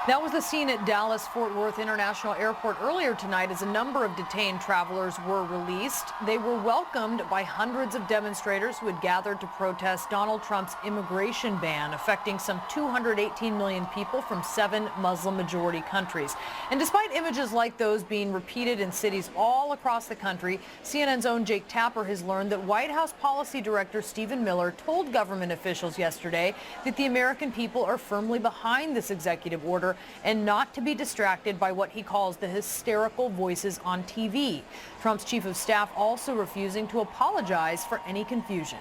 That was the scene at Dallas-Fort Worth International Airport earlier tonight as a number of detained travelers were released. They were welcomed by hundreds of demonstrators who had gathered to protest Donald Trump's immigration ban affecting some 218 million people from 7 Muslim-majority countries. And despite images like those being repeated in cities all across the country, CNN's own Jake Tapper has learned that White House Policy Director Stephen Miller told government officials yesterday that the American people are firmly behind this executive order and not to be distracted by what he calls the hysterical voices on TV. Trump's chief of staff also refusing to apologize for any confusion.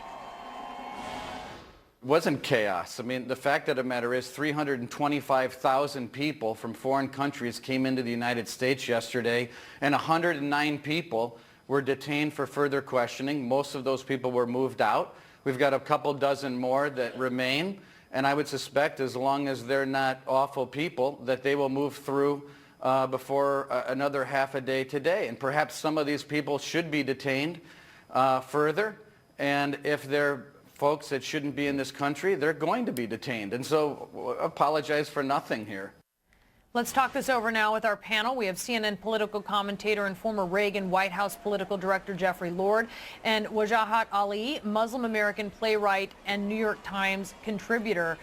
It wasn't chaos. I mean, the fact of the matter is 325,000 people from foreign countries came into the United States yesterday, and 109 people were detained for further questioning. Most of those people were moved out. We've got a couple dozen more that remain. And I would suspect, as long as they're not awful people, that they will move through before another half a day today. And perhaps some of these people should be detained further. And if they're folks that shouldn't be in this country, they're going to be detained. And so apologize for nothing here. Let's talk this over now with our panel. We have CNN political commentator and former Reagan White House political director Jeffrey Lord, and Wajahat Ali, Muslim-American playwright and New York Times contributor.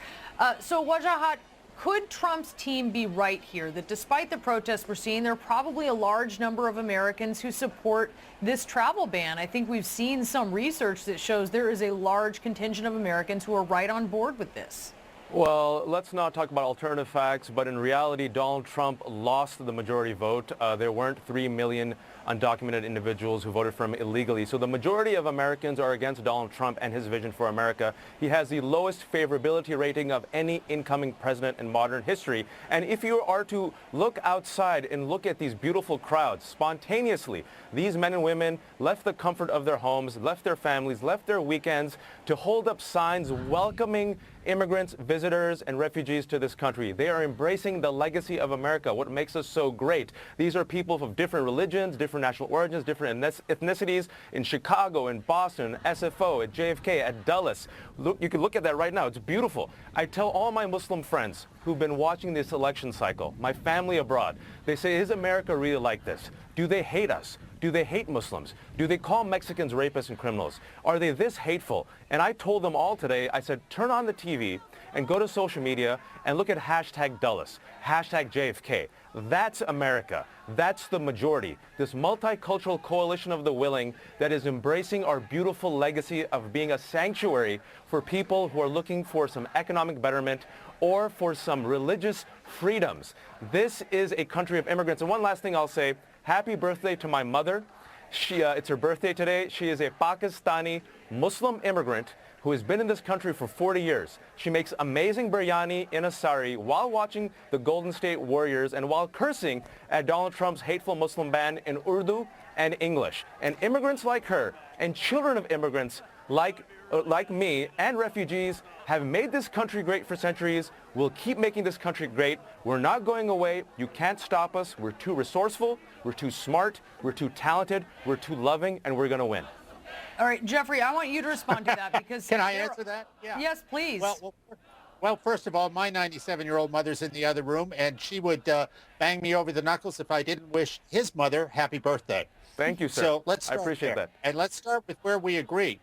So Wajahat, could Trump's team be right here that despite the protests we're seeing, there are probably a large number of Americans who support this travel ban? I think we've seen some research that shows there is a large contingent of Americans who are right on board with this. Well, let's not talk about alternative facts, but in reality, Donald Trump lost the majority vote. There weren't 3 million undocumented individuals who voted for him illegally. So the majority of Americans are against Donald Trump and his vision for America. He has the lowest favorability rating of any incoming president in modern history. And if you are to look outside and look at these beautiful crowds, spontaneously, these men and women left the comfort of their homes, left their families, left their weekends to hold up signs welcoming immigrants, visitors, and refugees to this country. They are embracing the legacy of America, what makes us so great. These are people of different religions, different national origins, different ethnicities in Chicago, in Boston, SFO, at JFK, at Dulles. Look, you can look at that right now. It's beautiful. I tell all my Muslim friends who've been watching this election cycle, my family abroad, they say, is America really like this? Do they hate us? Do they hate Muslims? Do they call Mexicans rapists and criminals? Are they this hateful? And I told them all today, I said, turn on the TV and go to social media and look at hashtag Dulles, hashtag JFK. That's America. That's the majority. This multicultural coalition of the willing that is embracing our beautiful legacy of being a sanctuary for people who are looking for some economic betterment or for some religious freedoms. This is a country of immigrants. And one last thing I'll say, happy birthday to my mother. It's her birthday today. She is a Pakistani Muslim immigrant who has been in this country for 40 years. She makes amazing biryani in a sari while watching the Golden State Warriors and while cursing at Donald Trump's hateful Muslim ban in Urdu and English. And immigrants like her and children of immigrants like me and refugees have made this country great for centuries. We'll keep making this country great. We're not going away. You can't stop us. We're too resourceful. We're too smart. We're too talented. We're too loving, and we're going to win. All right, Jeffrey, I want you to respond to that because... Can I answer that? Yeah. Yes, please. Well, first of all, my 97-year-old mother's in the other room, and she would bang me over the knuckles if I didn't wish his mother happy birthday. Thank you, sir. So let's start I appreciate there. that. And let's start with where we agree.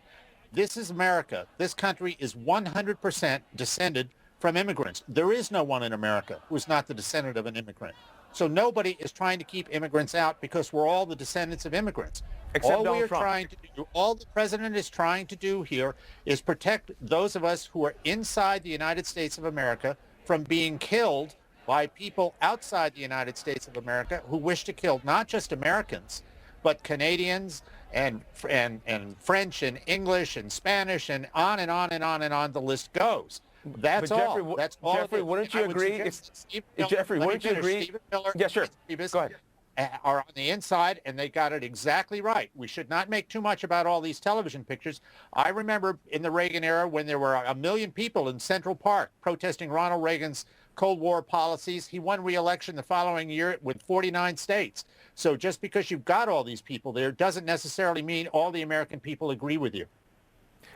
This is America. This country is 100% descended from immigrants. There is no one in America who is not the descendant of an immigrant. So nobody is trying to keep immigrants out because we're all the descendants of immigrants. Except all Donald we are Trump. trying to do, all the president is trying to do here is protect those of us who are inside the United States of America from being killed by people outside the United States of America who wish to kill not just Americans, but Canadians and French and English and Spanish and on and on and on and on the list goes. That's but Jeffrey, all. That's all. Jeffrey, wouldn't you agree? Jeffrey, wouldn't you agree? Stephen Miller, yeah, sure. Go ahead. Are on the inside, and they got it exactly right. We should not make too much about all these television pictures. I remember in the Reagan era when there were 1 million people in Central Park protesting Ronald Reagan's Cold War policies. He won re-election the following year with 49 states. So just because you've got all these people there doesn't necessarily mean all the American people agree with you.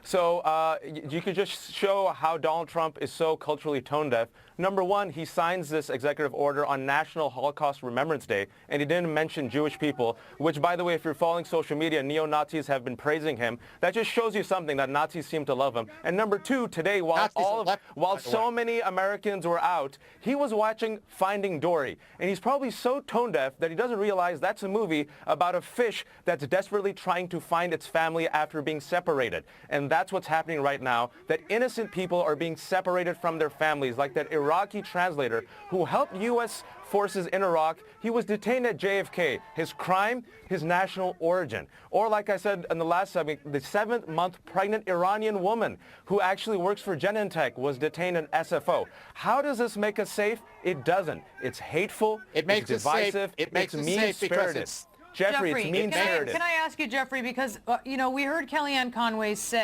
So you could just show how Donald Trump is so culturally tone deaf. Number one, he signs this executive order on National Holocaust Remembrance Day, and he didn't mention Jewish people, which, by the way, if you're following social media, neo-Nazis have been praising him. That just shows you something, that Nazis seem to love him. And number two, today, while so many Americans were out, he was watching Finding Dory. And he's probably so tone deaf that he doesn't realize that's a movie about a fish that's desperately trying to find its family after being separated. And that's what's happening right now, that innocent people are being separated from their families, like that Iraqi translator who helped U.S. forces in Iraq. He was detained at JFK. His crime, his national origin. Or like I said in the last segment, the 7-month pregnant Iranian woman who actually works for Genentech was detained in SFO. How does this make us safe? It doesn't. It's hateful, it's divisive, it's mean-spirited. Jeffrey, it's mean-spirited. Can I ask you, Jeffrey, because, we heard Kellyanne Conway say